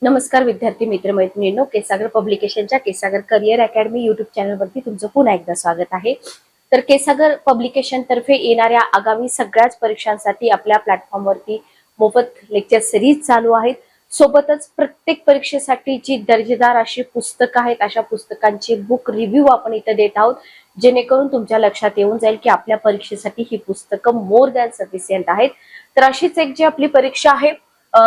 नमस्कार विद्यार्थी मित्र मैत्रिणींनो, केसागर पब्लिकेशनच्या केसागर करिअर अकॅडमी युट्यूब चॅनलवरती तुमचं पुन्हा एकदा स्वागत आहे। तर केसागर पब्लिकेशन तर्फे येणाऱ्या आगामी सगळ्याच परीक्षांसाठी आपल्या प्लॅटफॉर्मवरती मोफत लेक्चर सिरीज चालू आहेत। सोबतच प्रत्येक परीक्षेसाठी जी दर्जेदार अशी पुस्तकं आहेत, अशा पुस्तकांची बुक रिव्ह्यू आपण इथे देत आहोत, जेणेकरून तुमच्या लक्षात येऊन जाईल की आपल्या परीक्षेसाठी ही पुस्तकं मोर दॅन सफिशियंट आहेत। तर अशीच एक जी आपली परीक्षा आहे,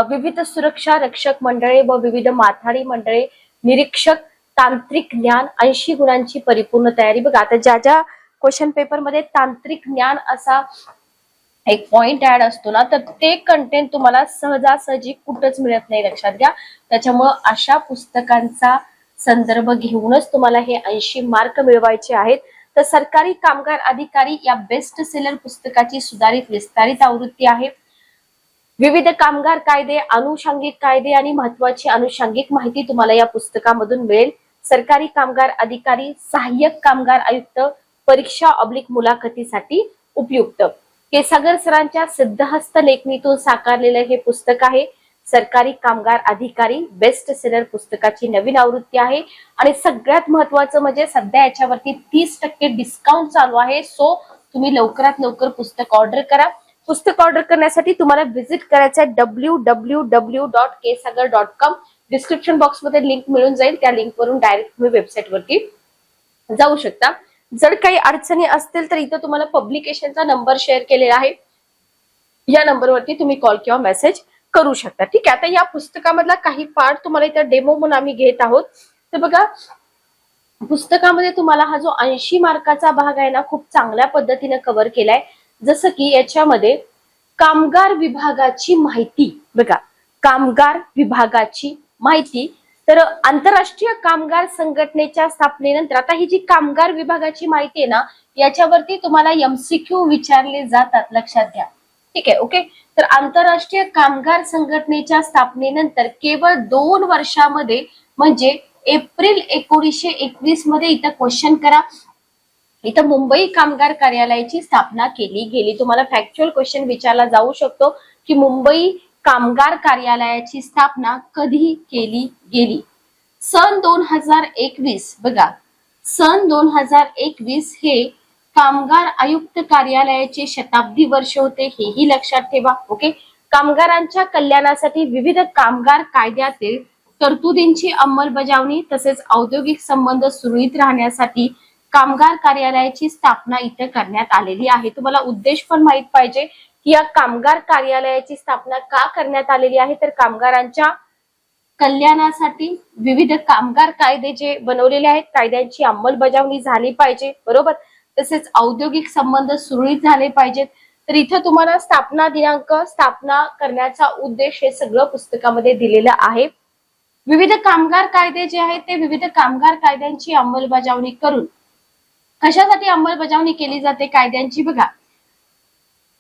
विविध सुरक्षा रक्षक मंडळे व विविध माथाडी मंडळे निरीक्षक तांत्रिक ज्ञान 80 गुणांची परिपूर्ण तयारी। बघा, आता ज्या ज्या क्वेश्चन पेपर मध्ये तांत्रिक ज्ञान असा एक पॉइंट ऍड असतो ना, तर ते कंटेंट तुम्हाला सहजासहजी कुठंच मिळत नाही, लक्षात घ्या। त्याच्यामुळे अशा पुस्तकांचा संदर्भ घेऊनच तुम्हाला हे 80 मार्क मिळवायचे आहेत। तर सरकारी कामगार अधिकारी या बेस्ट सेलर पुस्तकाची सुधारित विस्तारित आवृत्ती आहे। विविध कामगार कायदे, अनुषंगिक कायदे आणि महत्वाची अनुषंगिक माहिती तुम्हाला या पुस्तकामधून मिळेल। सरकारी कामगार अधिकारी, सहाय्यक कामगार आयुक्त परीक्षा मुलाखतीसाठी उपयुक्त। केसागर सरांच्या सिद्धहस्त लेखणीतून साकारलेलं हे पुस्तक आहे। सरकारी कामगार अधिकारी बेस्ट सेलर पुस्तकाची नवीन आवृत्ती आहे आणि सगळ्यात महत्वाचं म्हणजे सध्या याच्यावरती 30% डिस्काउंट चालू आहे। सो तुम्ही लवकरात लवकर पुस्तक ऑर्डर करा। पुस्तक ऑर्डर करण्यासाठी तुम्हाला व्हिजिट करायचं आहे www.kesagar.com। डिस्क्रिप्शन बॉक्स मध्ये लिंक मिळून जाईल, त्या लिंक वरून डायरेक्ट तुम्ही वेबसाईट वरती जाऊ शकता। जर काही अडचणी असतील तर इथं तुम्हाला पब्लिकेशनचा नंबर शेअर केलेला आहे, या नंबरवरती तुम्ही कॉल किंवा मेसेज करू शकता। ठीक आहे, आता या पुस्तकामधला काही पार्ट तुम्हाला इथं डेमो म्हणून आम्ही घेत आहोत। तर बघा, पुस्तकामध्ये तुम्हाला हा जो 80 मार्काचा भाग आहे ना, खूप चांगल्या पद्धतीने कव्हर केलाय। जसं की याच्यामध्ये कामगार विभागाची माहिती, बघा कामगार विभागाची माहिती, तर आंतरराष्ट्रीय कामगार संघटनेच्या स्थापनेनंतर आता ही जी कामगार विभागाची माहिती आहे ना, याच्यावरती तुम्हाला एमसीक्यू विचारले जातात, लक्षात घ्या। ठीक आहे, ओके। तर आंतरराष्ट्रीय कामगार संघटनेच्या स्थापनेनंतर केवळ 2 वर्षामध्ये म्हणजे एप्रिल 1921 मध्ये इथं क्वेश्चन करा, इथं मुंबई कामगार कार्यालयाची स्थापना केली गेली। तुम्हाला फॅक्च्युअल क्वेश्चन विचारला जाऊ शकतो की मुंबई कामगार कार्यालयाची स्थापना कधी केली गेली। सन 2021, बघा सन 2021 हे कामगार आयुक्त कार्यालयाचे शताब्दी वर्ष होते, हेही लक्षात ठेवा। ओके, कामगारांच्या कल्याणासाठी विविध कामगार कायद्यातील तरतुदींची अंमलबजावणी तसेच औद्योगिक संबंध सुरळीत राहण्यासाठी कामगार कार्यालयाची स्थापना इथे करण्यात आलेली आहे। तुम्हाला उद्देश पण माहित पाहिजे की या कामगार कार्यालयाची स्थापना का करण्यात आलेली आहे, तर कामगारांच्या कल्याणासाठी विविध कामगार कायदे जे बनवलेले आहेत, कायद्यांची अंमलबजावणी झाली पाहिजे, बरोबर। तसेच औद्योगिक संबंध सुरळीत झाले पाहिजेत। तर इथं तुम्हाला स्थापना दिनांक, स्थापना करण्याचा उद्देश हे सगळं पुस्तकामध्ये दिलेलं आहे। विविध कामगार कायदे जे आहेत ते विविध कामगार कायद्यांची अंमलबजावणी करून कशासाठी अंमलबजावणी केली जाते कायद्यांची, बघा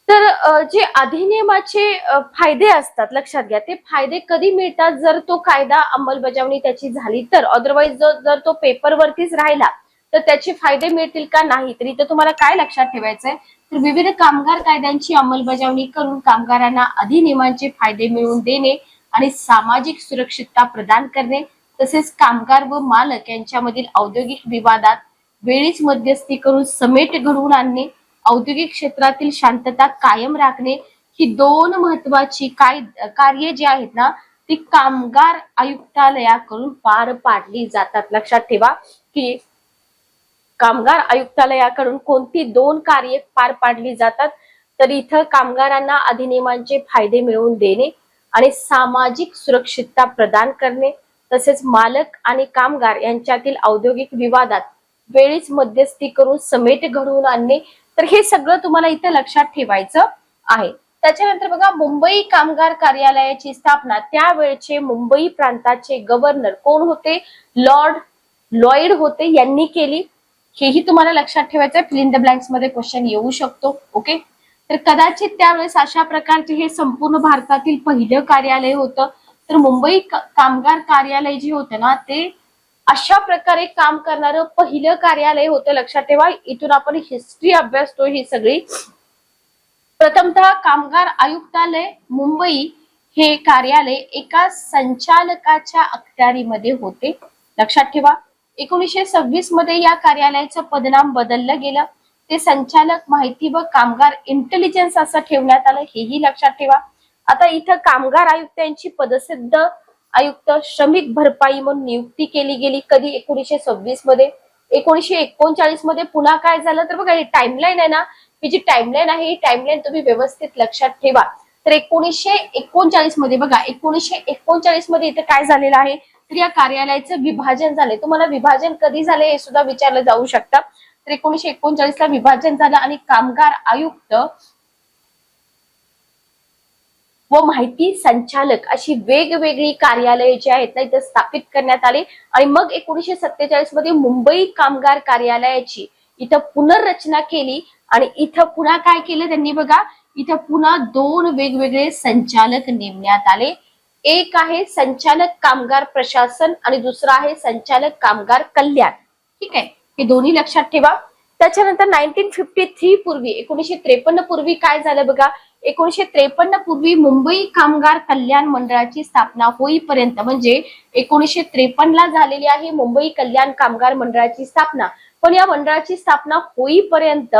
तर जे अधिनियमाचे फायदे असतात, लक्षात घ्या, ते फायदे कधी मिळतात जर तो कायदा अंमलबजावणी त्याची झाली तर, अदरवाईज जर तो पेपरवरतीच राहिला तर त्याचे फायदे मिळतील का, नाही। तर इथं तुम्हाला काय लक्षात ठेवायचंय, तर विविध कामगार कायद्यांची अंमलबजावणी करून कामगारांना अधिनियमांचे फायदे मिळवून देणे आणि सामाजिक सुरक्षितता प्रदान करणे, तसेच कामगार व मालक यांच्यामधील औद्योगिक विवादात वेळीच मध्यस्थी करून समेट घडवून आणणे, औद्योगिक क्षेत्रातील शांतता कायम राखणे, ही 2 महत्वाची कार्ये जी आहेत ना, ती कामगार आयुक्तालयाकडून पार पाडली जातात। लक्षात ठेवा की कामगार आयुक्तालयाकडून कोणती 2 कार्ये पार पाडली जातात, तर इथं कामगारांना अधिनियमांचे फायदे मिळवून देणे आणि सामाजिक सुरक्षितता प्रदान करणे, तसेच मालक आणि कामगार यांच्यातील औद्योगिक विवादात वेळीच मध्यस्थी करून समेट घडवून आणणे। तर हे सगळं तुम्हाला इथे लक्षात ठेवायचं आहे। त्याच्यानंतर बघा, मुंबई कामगार कार्यालयाची स्थापना त्यावेळचे मुंबई प्रांताचे गव्हर्नर कोण होते, लॉर्ड लॉईड होते, यांनी केली, हेही तुम्हाला लक्षात ठेवायचं। फिल इन द ब्लँक्स मध्ये क्वेश्चन येऊ शकतो। ओके, तर कदाचित त्यावेळेस अशा प्रकारचे हे संपूर्ण भारतातील पहिलं कार्यालय होतं। तर मुंबई कामगार कार्यालय जे होतं ना, ते अशा प्रकारे काम करणारं पहिलं कार्यालय होतं, लक्षात ठेवा। इथून आपण हिस्ट्री अभ्यासतो ही सगळी। प्रथमतः कामगार आयुक्तालय मुंबई हे कार्यालय एका संचालकाच्या अखत्यारीमध्ये होते. लक्षात ठेवा. 1926 मध्ये या कार्यालयाचं पदनाम बदललं गेलं. ते संचालक माहिती व कामगार इंटेलिजन्स असं ठेवण्यात आलं, हेही लक्षात ठेवा. आता इथं कामगार आयुक्त यांची पदसिद्ध आयुक्त श्रमिक भरपाई म्हणून नियुक्ती केली गेली. कधी? 1926 मध्ये. 1939 मध्ये पुन्हा काय झालं तर बघा, ही टाइमलाईन आहे ना, ही जी टाइमलाईन आहे ही टाइमलाईन तुम्ही व्यवस्थित लक्षात ठेवा. तर 1939 मध्ये बघा, 1939 मध्ये इथे काय झालेलं आहे तर या कार्यालयाचं विभाजन झाले. तुम्हाला विभाजन कधी झाले हे सुद्धा विचारलं जाऊ शकतं. तर 1939 ला विभाजन झालं आणि कामगार आयुक्त व माहिती संचालक अशी वेगवेगळी कार्यालये जी आहेत ना इथं स्थापित करण्यात आली. आणि मग 1947 मध्ये मुंबई कामगार कार्यालयाची इथं पुनर्रचना केली आणि इथं पुन्हा काय केलं त्यांनी बघा, इथं पुन्हा 2 वेगवेगळे संचालक नेमण्यात आले. एक आहे संचालक कामगार प्रशासन आणि दुसरा आहे संचालक कामगार कल्याण. ठीक आहे, हे दोन्ही लक्षात ठेवा. त्याच्यानंतर 1953 पूर्वी 1953 पूर्वी काय झालं बघा, 1953 पूर्वी मुंबई कामगार कल्याण मंडळाची स्थापना होईपर्यंत म्हणजे 1953 ला झालेली आहे मुंबई कल्याण कामगार मंडळाची स्थापना. पण या मंडळाची स्थापना होईपर्यंत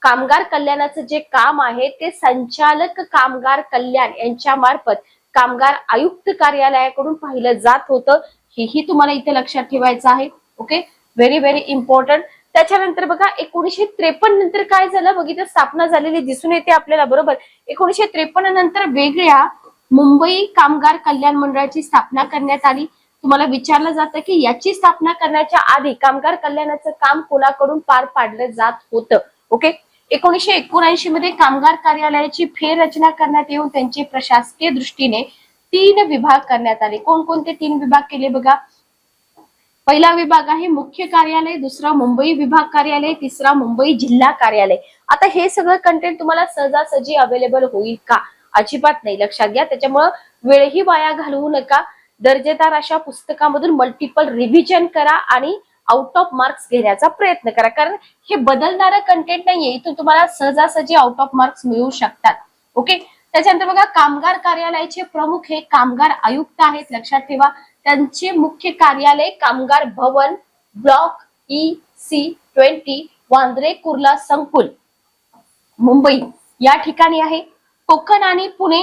कामगार कल्याणाचं जे काम आहे ते संचालक कामगार कल्याण यांच्या मार्फत कामगार आयुक्त कार्यालयाकडून पाहिलं जात होतं. हेही तुम्हाला इथे लक्षात ठेवायचं आहे. Okay, very very important. त्याच्यानंतर बघा 1953 नंतर काय झालं बघितलं, स्थापना झालेली दिसून येते आपल्याला बरोबर. 1953 नंतर वेगळ्या मुंबई कामगार कल्याण मंडळाची स्थापना करण्यात आली. तुम्हाला विचारलं जातं की याची स्थापना करण्याच्या आधी कामगार कल्याणाचं काम कोणाकडून पार पाडलं जात होतं. ओके, 1979 मध्ये कामगार कार्यालयाची फेररचना करण्यात येऊन त्यांचे प्रशासकीय दृष्टीने 3 विभाग करण्यात आले. कोणकोणते 3 विभाग केले बघा. पहिला विभाग आहे मुख्य कार्यालय, दुसरा मुंबई विभाग कार्यालय, तिसरा मुंबई जिल्हा कार्यालय. आता हे सगळं कंटेंट तुम्हाला सहजासहजी अवेलेबल होईल का? अजिबात नाही, लक्षात घ्या. त्याच्यामुळे वेळही वाया घालवू नका. दर्जेदार अशा पुस्तकामधून मल्टिपल रिव्हिजन करा आणि आउट ऑफ मार्क्स घेण्याचा प्रयत्न करा, कारण हे बदलणारं कंटेंट नाहीये. इथून तुम्हाला सहजासहजी आउट ऑफ मार्क्स मिळू शकतात. ओके, त्याच्यानंतर बघा कामगार कार्यालयाचे प्रमुख हे कामगार आयुक्त आहेत. लक्षात ठेवा, त्यांचे मुख्य कार्यालय कामगार भवन ब्लॉक EC20 वांद्रे कुर्ला संकुल मुंबई या ठिकाणी आहे. कोकण आणि पुणे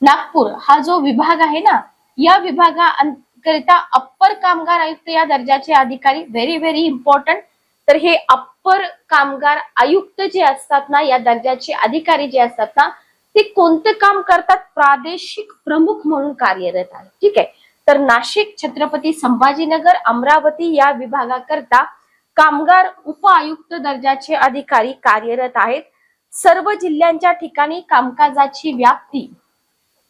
नागपूर हा जो विभाग आहे ना, या विभागाकरिता अप्पर कामगार आयुक्त या दर्जाचे अधिकारी. Very very important. तर हे अप्पर कामगार आयुक्त जे असतात ना, या दर्जाचे अधिकारी जे असतात ना, ते कोणतं काम करतात? प्रादेशिक प्रमुख म्हणून कार्यरत आहे. ठीक आहे, तर नाशिक, छत्रपती संभाजीनगर, अमरावती या विभागाकरता कामगार उप आयुक्त दर्जाचे अधिकारी कार्यरत आहेत. सर्व जिल्ह्यांच्या ठिकाणी कामकाजाची व्याप्ती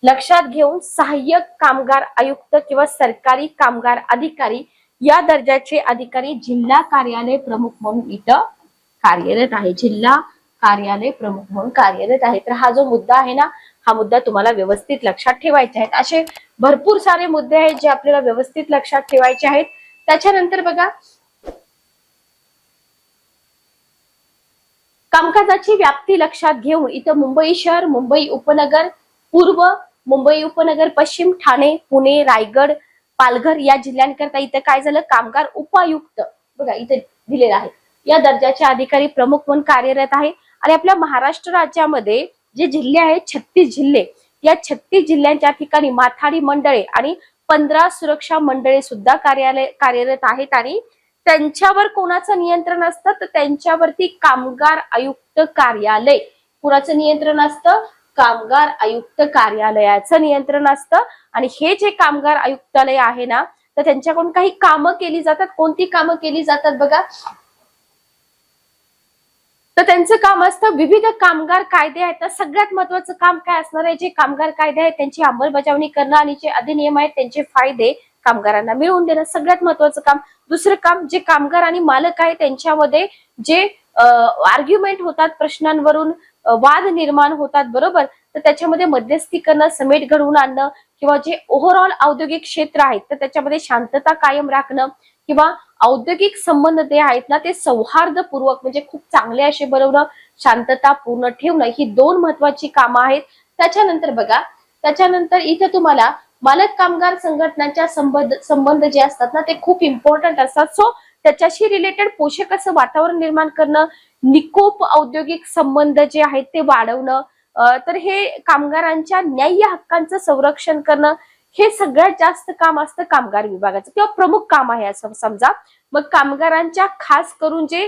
लक्षात घेऊन सहाय्यक कामगार आयुक्त किंवा सरकारी कामगार अधिकारी या दर्जाचे अधिकारी जिल्हा कार्यालय प्रमुख म्हणून इथं कार्यरत आहे. जिल्हा कार्यालय प्रमुख म्हणून कार्यरत आहे. तर हा जो मुद्दा आहे ना, हा मुद्दा तुम्हाला व्यवस्थित लक्षात ठेवायचे आहेत. असे भरपूर सारे मुद्दे आहेत जे आपल्याला व्यवस्थित लक्षात ठेवायचे आहेत. त्याच्यानंतर बघा कामकाजाची व्याप्ती लक्षात घेऊन इथं मुंबई शहर, मुंबई उपनगर पूर्व, मुंबई उपनगर पश्चिम, ठाणे, पुणे, रायगड, पालघर या जिल्ह्यांकरता इथं काय झालं, कामगार उपायुक्त बघा इथे दिलेला आहे या दर्जाचे अधिकारी प्रमुख म्हणून कार्यरत आहे. आणि आपल्या महाराष्ट्र राज्यामध्ये जे जिल्हे आहेत 36 जिल्हे, या 36 जिल्ह्यांच्या ठिकाणी माथाडी मंडळे आणि 15 सुरक्षा मंडळे सुद्धा कार्यरत आहेत. आणि त्यांच्यावर कोणाचं नियंत्रण असतं तर त्यांच्यावरती कामगार आयुक्त कार्यालय, कुणाचं नियंत्रण असतं? कामगार आयुक्त कार्यालयाचं नियंत्रण असतं. आणि हे जे कामगार आयुक्तालय आहे ना, तर त्यांच्याकडून काही कामं केली जातात. कोणती कामं केली जातात बघा, तर त्यांचं काम असतं विविध कामगार कायदे आहेत ना, सगळ्यात महत्वाचं काम काय असणार आहे, जे कामगार कायदे आहेत त्यांची अंमलबजावणी करणं आणि जे अधिनियम आहेत त्यांचे फायदे कामगारांना मिळवून देणं सगळ्यात महत्वाचं काम. दुसरं काम जे कामगार आणि मालक आहे त्यांच्यामध्ये जे आर्ग्युमेंट होतात, प्रश्नांवरून वाद निर्माण होतात बरोबर, तर त्याच्यामध्ये मध्यस्थी करणं, समेट घडवून आणणं किंवा जे ओव्हरऑल औद्योगिक क्षेत्र आहेत तर त्याच्यामध्ये शांतता कायम राखणं किंवा औद्योगिक संबंध जे आहेत ना ते सौहार्दपूर्वक म्हणजे खूप चांगले असे बनवणं, शांतता पूर्ण ठेवणं, ही 2 महत्वाची कामं आहेत. त्याच्यानंतर बघा त्याच्यानंतर इथे तुम्हाला मालक कामगार संघटनांच्या संबंध जे असतात ना ते खूप इम्पॉर्टंट असतात. सो त्याच्याशी रिलेटेड पोषक असं वातावरण निर्माण करणं, निकोप औद्योगिक संबंध जे आहेत ते वाढवणं, तर हे कामगारांच्या न्याय्य हक्कांचं संरक्षण करणं, हे सगळ्यात जास्त काम असतं कामगार विभागाचं किंवा प्रमुख काम आहे असं समजा. मग कामगारांच्या खास करून जे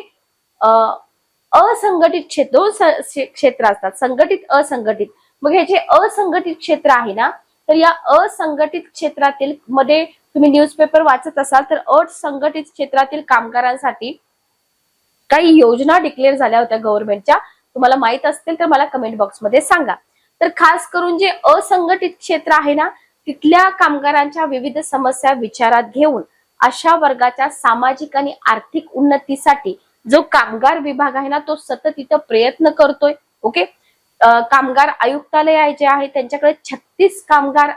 असंघटित क्षेत्र असतात, संघटित असंघटित, मग हे जे असंघटित क्षेत्र आहे ना, तर या असंघटित क्षेत्रातील मध्ये तुम्ही न्यूजपेपर वाचत असाल तर असंघटित क्षेत्रातील कामगारांसाठी काही योजना डिक्लेअर झाल्या होत्या गव्हर्नमेंटच्या. तुम्हाला माहित असतील तर मला कमेंट बॉक्स मध्ये सांगा. तर खास करून जे असंघटित क्षेत्र आहे ना, तिथल्या कामगारांच्या विविध समस्या विचारात घेऊन अशा वर्गाच्या सामाजिक आणि आर्थिक उन्नतीसाठी जो कामगार विभाग आहे ना तो सतत इथं प्रयत्न करतोय. ओके, कामगार आयुक्तालय जे आहे त्यांच्याकडे 26 कामगार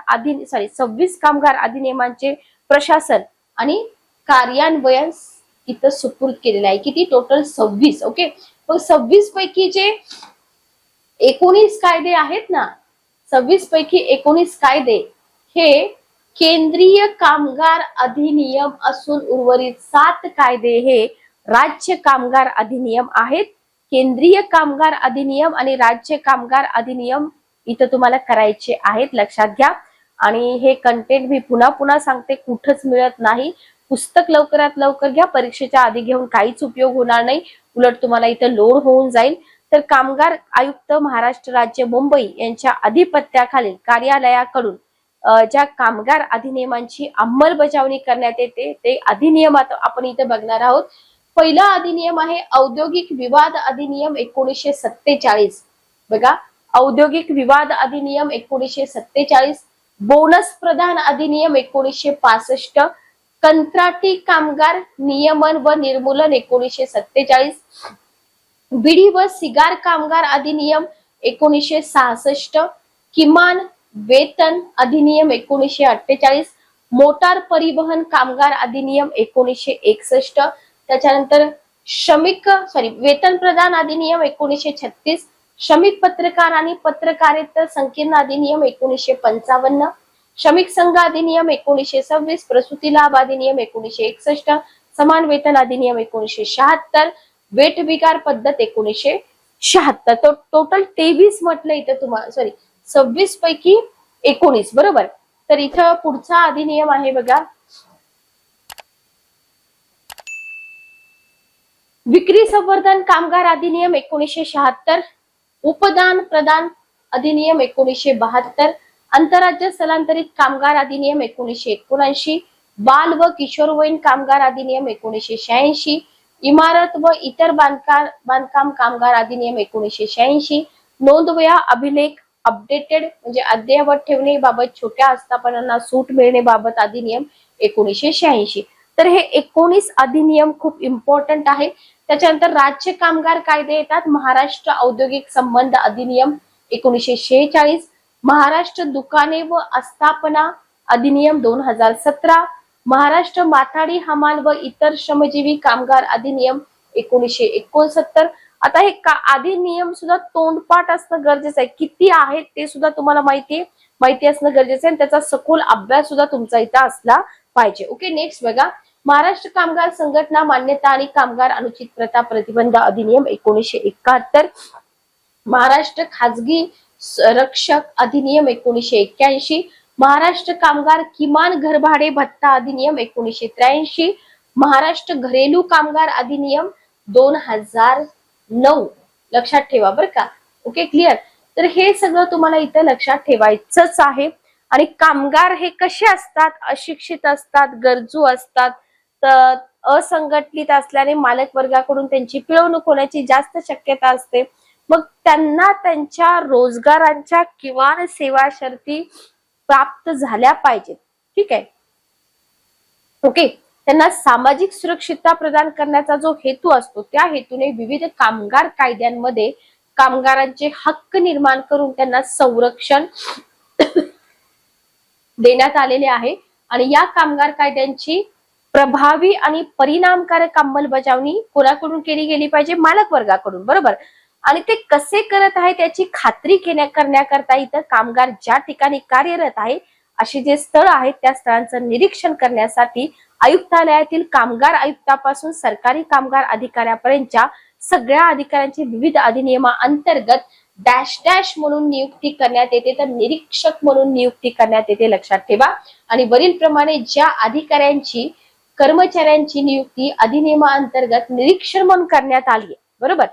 अधिनियमांचे प्रशासन आणि कार्यान्वयन इथं सुपूर्द केलेलं आहे. किती? टोटल 26. ओके, मग 26 पैकी जे 19 कायदे आहेत ना, 26 पैकी 19 कायदे हे केंद्रीय कामगार अधिनियम असून उर्वरित 7 कायदे हे राज्य कामगार अधिनियम आहेत. केंद्रीय कामगार अधिनियम आणि राज्य कामगार अधिनियम इथं तुम्हाला करायचे आहेत, लक्षात घ्या. आणि हे कंटेंट मी पुन्हा पुन्हा सांगते, कुठंच मिळत नाही. पुस्तक लवकरात लवकर घ्या, परीक्षेच्या आधी घेऊन काहीच उपयोग होणार नाही, उलट तुम्हाला इथं लोड होऊन जाईल. तर कामगार आयुक्त महाराष्ट्र राज्य मुंबई यांच्या अधिपत्याखालील कार्यालयाकडून ज्या कामगार अधिनियमांची अंमलबजावणी करण्यात येते ते अधिनियमात आपण इथे बघणार आहोत. पहिला अधिनियम आहे औद्योगिक विवाद अधिनियम 1947. बघा, औद्योगिक विवाद अधिनियम 1947, बोनस प्रदान अधिनियम 1965, कंत्राटी कामगार नियमन व निर्मूलन 1947, बिडी व सिगार कामगार अधिनियम 1966, किमान वेतन अधिनियम 1948, मोटार परिवहन कामगार अधिनियम 1961, त्याच्यानंतर वेतन प्रदान अधिनियम 1936, श्रमिक पत्रकार आणि पत्रकारिता संकीर्ण अधिनियम 1955, श्रमिक संघ अधिनियम 1926, प्रसूती लाभ अधिनियम 1961, समान वेतन अधिनियम 1976, वेट बिगार पद्धत 1976. तो टोटल 23 म्हटलं इथं तुम्हाला, 26 पैकी 19, बरोबर. तर इथं पुढचा अधिनियम आहे बघा, विक्री संवर्धन कामगार अधिनियम 1976, उपदान प्रदान अधिनियम 1972, आंतरराज्य स्थलांतरित कामगार अधिनियम 1979, बाल व किशोरवयीन कामगार अधिनियम 1986, इमारत व इतर बांधकाम कामगार अधिनियम 1986, नोंदवया अभिलेख अपडेटेड म्हणजे अद्ययावत ठेवण्याबाबत छोट्या आस्थापनांना सूट मिळण्याबाबत अधिनियम 1986. तर हे 19 अधिनियम खूप इम्पॉर्टंट आहे. त्याच्यानंतर राज्य कामगार कायदे येतात. महाराष्ट्र औद्योगिक संबंध अधिनियम 1946, महाराष्ट्र दुकाने व आस्थापना अधिनियम 2017, महाराष्ट्र माथाडी हमाल व इतर श्रमजीवी कामगार अधिनियम 1969. आता हे अधिनियम सुद्धा तोंडपाठ असणं गरजेचं आहे. किती आहेत ते सुद्धा तुम्हाला माहिती असणं गरजेचं आहे, आणि त्याचा सखोल अभ्यास सुद्धा तुमचा इथं असला पाहिजे. ओके, नेक्स्ट बघा, महाराष्ट्र कामगार संघटना मान्यता आणि कामगार अनुचित प्रथा प्रतिबंध अधिनियम 1971, महाराष्ट्र खाजगी रक्षक अधिनियम 1981, महाराष्ट्र कामगार किमान घरभाडे भत्ता अधिनियम 1983, महाराष्ट्र घरेलू कामगार अधिनियम 2009. लक्षात ठेवा बरं का. Okay, clear. तर हे सगळं तुम्हाला इथं लक्षात ठेवायचंच आहे. आणि कामगार हे कसे असतात? अशिक्षित असतात, गरजू असतात, तर असंघटित असल्याने मालक वर्गाकडून त्यांची पिळवणूक होण्याची जास्त शक्यता असते. मग त्यांना त्यांच्या रोजगारांच्या किमान सेवा शर्ती प्राप्त झाल्या पाहिजेत. ठीक आहे, ओके. त्यांना सामाजिक सुरक्षितता प्रदान करण्याचा जो हेतू असतो त्या हेतूने विविध कामगार कायद्यांमध्ये कामगारांचे हक्क निर्माण करून त्यांना संरक्षण देण्यात आलेले आहे. आणि या कामगार कायद्यांची प्रभावी आणि परिणामकारक अंमलबजावणी कोणाकडून केली गेली पाहिजे? मालक वर्गाकडून, बरोबर. आणि ते कसे करत आहे त्याची खात्री करण्याकरता इथं कामगार ज्या ठिकाणी कार्यरत आहे अशी जे स्थळ आहेत त्या स्थळांचं निरीक्षण करण्यासाठी आयुक्तालयातील कामगार आयुक्तापासून सरकारी कामगार अधिकाऱ्यापर्यंतच्या सगळ्या अधिकाऱ्यांची विविध अधिनियमांतर्गत डॅश डॅश म्हणून नियुक्ती करण्यात येते, तर निरीक्षक म्हणून नियुक्ती करण्यात येते, लक्षात ठेवा. आणि वरील प्रमाणे ज्या अधिकाऱ्यांची कर्मचाऱ्यांची नियुक्ती अधिनियमांतर्गत निरीक्षण म्हणून करण्यात आली आहे, बरोबर,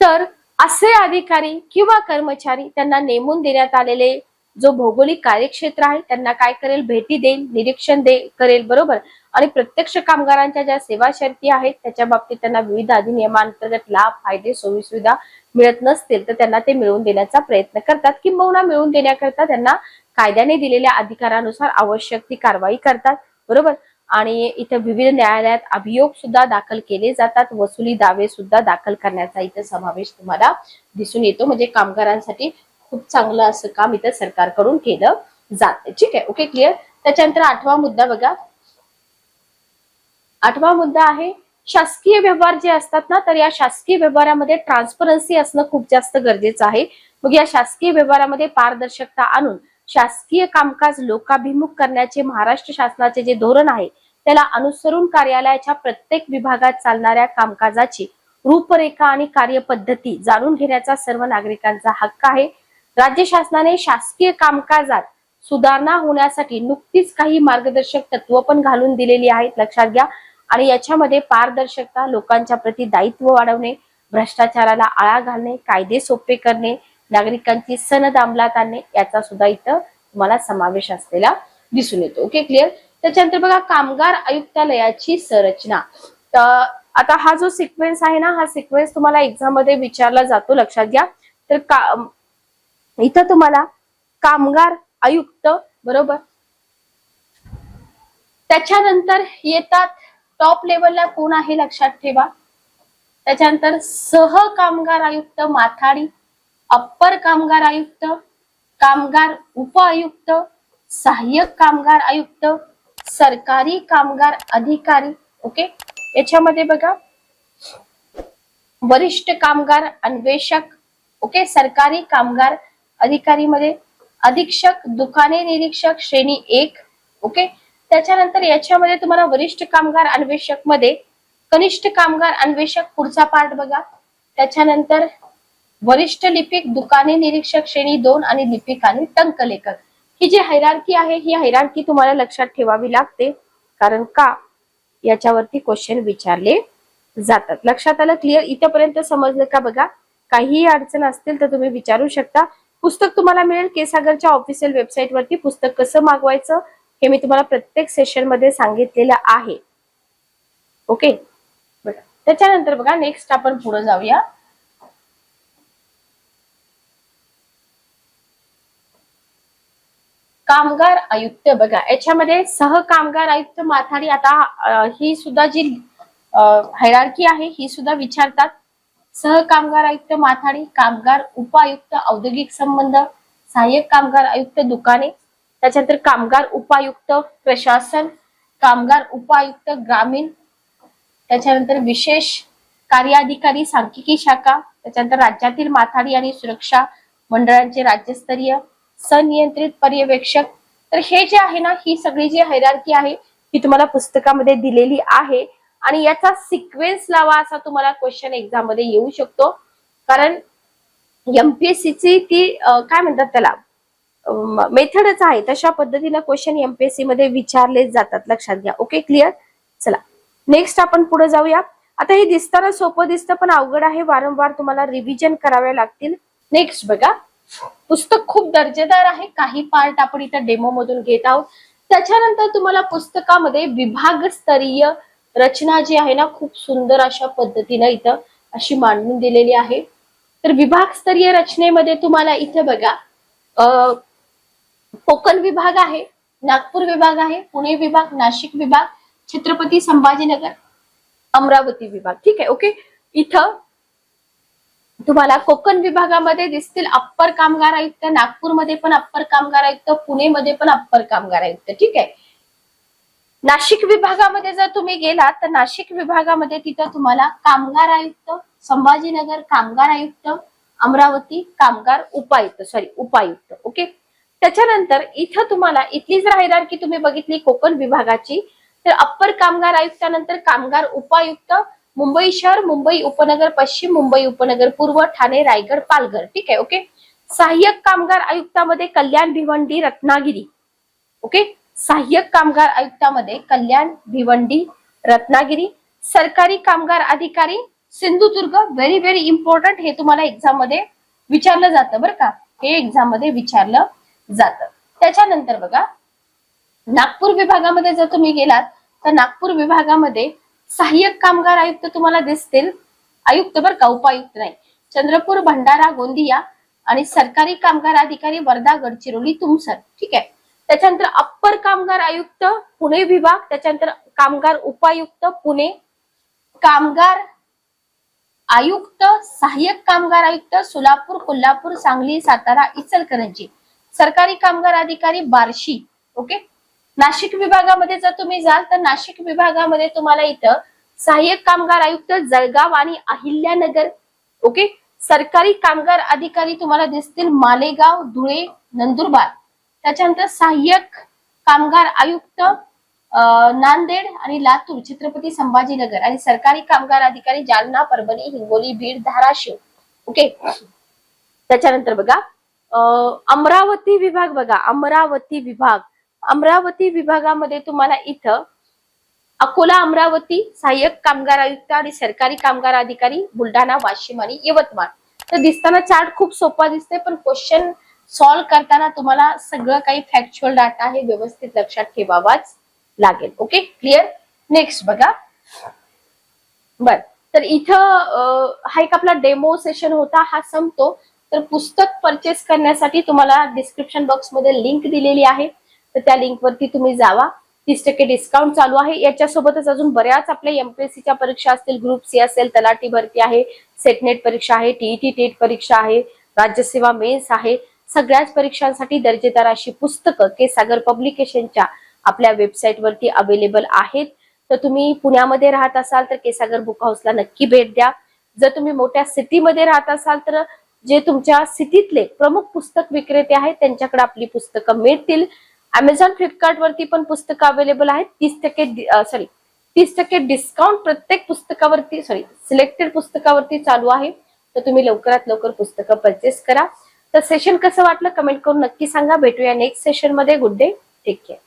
तर असे अधिकारी किंवा कर्मचारी त्यांना नेमून देण्यात आलेले जो भौगोलिक कार्यक्षेत्र आहे त्यांना काय करेल, भेटी देईल, निरीक्षण करेल, बरोबर. आणि प्रत्यक्ष कामगारांच्या ज्या सेवा शर्ती आहेत त्याच्या बाबतीत त्यांना विविध अधिनियमांतर्गत लाभ, फायदे, सोयी सुविधा मिळत नसतील तर त्यांना ते मिळवून देण्याचा प्रयत्न करतात, किंबहुना मिळवून देण्याकरता त्यांना कायद्याने दिलेल्या अधिकारानुसार आवश्यक ती कारवाई करतात, बरोबर. आणि इथे विविध न्यायालयात अभियोग सुद्धा दाखल केले जातात, वसुली दावे सुद्धा दाखल करण्याचा इथे समावेश तुम्हाला दिसून येतो. म्हणजे कामगारांसाठी खूप चांगलं असं काम इथं सरकारकडून केलं जाते, ठीक आहे, ओके, क्लिअर. त्याच्यानंतर 8वा मुद्दा बघा. 8वा मुद्दा आहे शासकीय व्यवहार जे असतात ना, तर या शासकीय व्यवहारामध्ये ट्रान्सपरन्सी असणं खूप जास्त गरजेचं आहे. मग या शासकीय व्यवहारामध्ये पारदर्शकता आणून शासकीय कामकाज लोकाभिमुख करण्याचे महाराष्ट्र शासनाचे जे धोरण आहे त्याला अनुसरून कार्यालयाच्या प्रत्येक विभागात चालणाऱ्या कामकाजाची रूपरेखा आणि कार्यपद्धती जाणून घेण्याचा सर्व नागरिकांचा हक्क आहे. राज्य शासनाने शासकीय कामकाजात सुधारणा होण्यासाठी नुकतीच काही मार्गदर्शक तत्व पण घालून दिलेली आहेत, लक्षात घ्या. आणि याच्यामध्ये पारदर्शकता, लोकांच्या प्रती दायित्व वाढवणे, भ्रष्टाचाराला आळा घालणे, कायदे सोपे करणे, नागरिकांची सनद अंमलात आणणे याचा सुद्धा इथं तुम्हाला समावेश असलेला दिसून येतो, ओके, क्लिअर. त्याच्यानंतर बघा कामगार आयुक्तालयाची संरचना. तर आता हा जो सिक्वेन्स आहे ना, हा सिक्वेन्स तुम्हाला एक्झाम मध्ये विचारला जातो, लक्षात घ्या. तर इथं तुम्हाला कामगार आयुक्त, बरोबर, त्याच्यानंतर येतात टॉप लेवलला कोण आहे लक्षात ठेवा. त्याच्यानंतर सह कामगार आयुक्त माथाडी, अप्पर कामगार आयुक्त, कामगार उप आयुक्त, सहाय्यक कामगार आयुक्त, सरकारी कामगार अधिकारी, ओके. याच्यामध्ये बघा वरिष्ठ कामगार अन्वेषक, ओके, सरकारी कामगार अधिकारी मध्ये अधीक्षक, दुकाने निरीक्षक श्रेणी 1, ओके. त्याच्यानंतर याच्यामध्ये तुम्हाला वरिष्ठ कामगार अन्वेषक मध्ये कनिष्ठ कामगार अन्वेषक पुढचा पार्ट बघा. त्याच्यानंतर वरिष्ठ लिपिक, दुकाने निरीक्षक श्रेणी 2 आणि लिपिक आणि टंकलेखक. ही जी हायरार्की आहे ही हायरार्की तुम्हाला लक्षात ठेवावी लागते, कारण का याच्यावरती क्वेश्चन विचारले जातात. लक्षात आलं, क्लिअर, इथपर्यंत समजलं का बघा. काहीही अडचण असतील तर तुम्ही विचारू शकता. पुस्तक तुम्हाला मिळेल केसागरच्या ऑफिशियल वेबसाईट वरती. पुस्तक कसं मागवायचं हे मी तुम्हाला प्रत्येक सेशन मध्ये सांगितलेलं आहे, ओके. बघा त्याच्यानंतर बघा नेक्स्ट आपण पुढे जाऊया. कामगार आयुक्त बघा, याच्यामध्ये सह कामगार आयुक्त माथाडी. आता ही सुद्धा जी हायरार्की आहे ही सुद्धा विचारतात. सह कामगार आयुक्त माथाडी, कामगार उपायुक्त औद्योगिक संबंध, सहाय्यक कामगार आयुक्त दुकाने, त्याच्यानंतर कामगार उपायुक्त प्रशासन, कामगार उपायुक्त ग्रामीण, त्याच्यानंतर विशेष कार्याधिकारी सांख्यिकी शाखा, त्याच्यानंतर राज्यातील माथाडी आणि सुरक्षा मंडळांचे राज्यस्तरीय सनियंत्रित पर्यवेक्षक. तर हे जे आहे ना, ही सगळी जी हायरार्की आहे ही तुम्हाला पुस्तकामध्ये दिलेली आहे आणि याचा सिक्वेन्स लावा असा तुम्हाला क्वेश्चन एक्झाम मध्ये येऊ शकतो. कारण एमपीएससीची ती काय म्हणतात त्याला मेथडच आहे, तशा पद्धतीने क्वेश्चन एमपीएससी मध्ये विचारले जातात, लक्षात घ्या, ओके, क्लिअर. चला नेक्स्ट आपण पुढे जाऊया. आता हे दिसताना सोपं दिसतं पण अवघड आहे, वारंवार तुम्हाला रिव्हिजन करावे लागतील. नेक्स्ट बघा, पुस्तक खूप दर्जेदार आहे. काही पार्ट आपण इथं डेमो मधून घेत आहोत. त्याच्यानंतर तुम्हाला पुस्तकामध्ये विभागस्तरीय रचना जी आहे ना खूप सुंदर अशा पद्धतीने इथं अशी मांडून दिलेली आहे. तर विभागस्तरीय रचनेमध्ये तुम्हाला इथं बघा कोकण विभाग आहे, नागपूर विभाग आहे, पुणे विभाग, नाशिक विभाग, छत्रपती संभाजीनगर, अमरावती विभाग, ठीक आहे, ओके. इथं तुम्हाला कोकण विभागामध्ये दिसतील अप्पर कामगार आयुक्त, नागपूरमध्ये पण अप्पर कामगार आयुक्त, पुणेमध्ये पण अप्पर कामगार आयुक्त, ठीक आहे. नाशिक विभागामध्ये जर तुम्ही गेलात तर नाशिक विभागामध्ये तिथं तुम्हाला कामगार आयुक्त, संभाजीनगर कामगार आयुक्त, अमरावती कामगार उपायुक्त. ओके. त्याच्यानंतर इथं तुम्हाला इथली जर हायरार्की तुम्ही बघितली कोकण विभागाची, तर अप्पर कामगार आयुक्तानंतर कामगार उपायुक्त, मुंबई शहर, मुंबई उपनगर पश्चिम, मुंबई उपनगर पूर्व, ठाणे, रायगड, पालघर. ठीक आहे. ओके. सहाय्यक कामगार आयुक्तामध्ये कल्याण, भिवंडी, रत्नागिरी. ओके. सहाय्यक कामगार आयुक्तामध्ये कल्याण, भिवंडी, रत्नागिरी. सरकारी कामगार अधिकारी सिंधुदुर्ग. व्हेरी व्हेरी इम्पॉर्टंट, हे तुम्हाला एक्झाम मध्ये विचारलं जातं बरं का, हे एक्झाम मध्ये विचारलं जातं. त्याच्यानंतर बघा नागपूर विभागामध्ये जर तुम्ही गेलात तर नागपूर विभागामध्ये सहाय्यक कामगार आयुक्त तुम्हाला दिसतील, आयुक्त बरं का, उपायुक्त नाही. चंद्रपूर, भंडारा, गोंदिया. आणि सरकारी कामगार अधिकारी वर्धा, गडचिरोली, तुमसर. ठीक आहे. त्याच्यानंतर अप्पर कामगार आयुक्त पुणे विभाग, त्याच्यानंतर कामगार उपायुक्त पुणे, कामगार आयुक्त, सहाय्यक कामगार आयुक्त सोलापूर, कोल्हापूर, सांगली, सातारा, इचलकरंजी. सरकारी कामगार अधिकारी बार्शी. ओके. नाशिक विभागामध्ये जर तुम्ही जाल तर नाशिक विभागामध्ये तुम्हाला इथं सहाय्यक कामगार आयुक्त जळगाव आणि अहिल्यानगर. ओके. सरकारी कामगार अधिकारी तुम्हाला दिसतील मालेगाव, धुळे, नंदुरबार. त्याच्यानंतर सहाय्यक कामगार आयुक्त नांदेड आणि लातूर, छत्रपती संभाजीनगर. आणि सरकारी कामगार अधिकारी जालना, परभणी, हिंगोली, बीड, धाराशिव. ओके. त्याच्यानंतर बघा अमरावती विभाग. बघा अमरावती विभागामध्ये तुम्हाला इथं अकोला, अमरावती, सहाय्यक कामगार आयुक्त आणि सरकारी कामगार अधिकारी बुलढाणा, वाशिम आणि यवतमाळ. तर दिसताना चार्ट खूप सोपा दिसते, पण क्वेश्चन सॉल्व्ह करताना तुम्हाला सगळं काही फॅक्च्युअल डाटा हे व्यवस्थित लक्षात ठेवावाच लागेल. ओके. क्लिअर. नेक्स्ट बघा. बर, तर इथं हा एक आपला डेमो सेशन होता, हा संपतो. तर पुस्तक परचेस करण्यासाठी तुम्हाला डिस्क्रिप्शन बॉक्स मध्ये लिंक दिलेली आहे, तर त्या लिंक वरती तुम्ही जावा. 30% डिस्काउंट चालू आहे. याच्यासोबतच अजून बऱ्याच आपल्या एमपीएससीच्या परीक्षा असतील, ग्रुप सी असेल, तलाठी भरती आहे, सेटनेट परीक्षा आहे, टीईटी टेट परीक्षा आहे, राज्यसेवा मेन्स आहे. सगळ्याच परीक्षांसाठी दर्जेदार अशी पुस्तकं के सागर पब्लिकेशनच्या आपल्या वेबसाईट वरती अवेलेबल आहेत. तर तुम्ही पुण्यामध्ये राहत असाल तर के सागर बुक हाऊसला नक्की भेट द्या. जर तुम्ही मोठ्या सिटीमध्ये राहत असाल तर जे तुमच्या सिटीतले प्रमुख पुस्तक विक्रेते आहेत त्यांच्याकडे आपली पुस्तकं मिळतील. अमेझॉन, फ्लिपकार्ट वरती पण पुस्तकं अवेलेबल आहेत. 30% डिस्काउंट प्रत्येक पुस्तकावरती सिलेक्टेड पुस्तकावरती चालू आहे. तर तुम्ही लवकरात लवकर पुस्तकं परचेस करा. तर सेशन कसं वाटलं कमेंट करून नक्की सांगा. भेटूया नेक्स्ट सेशन मध्ये. Good day, take care.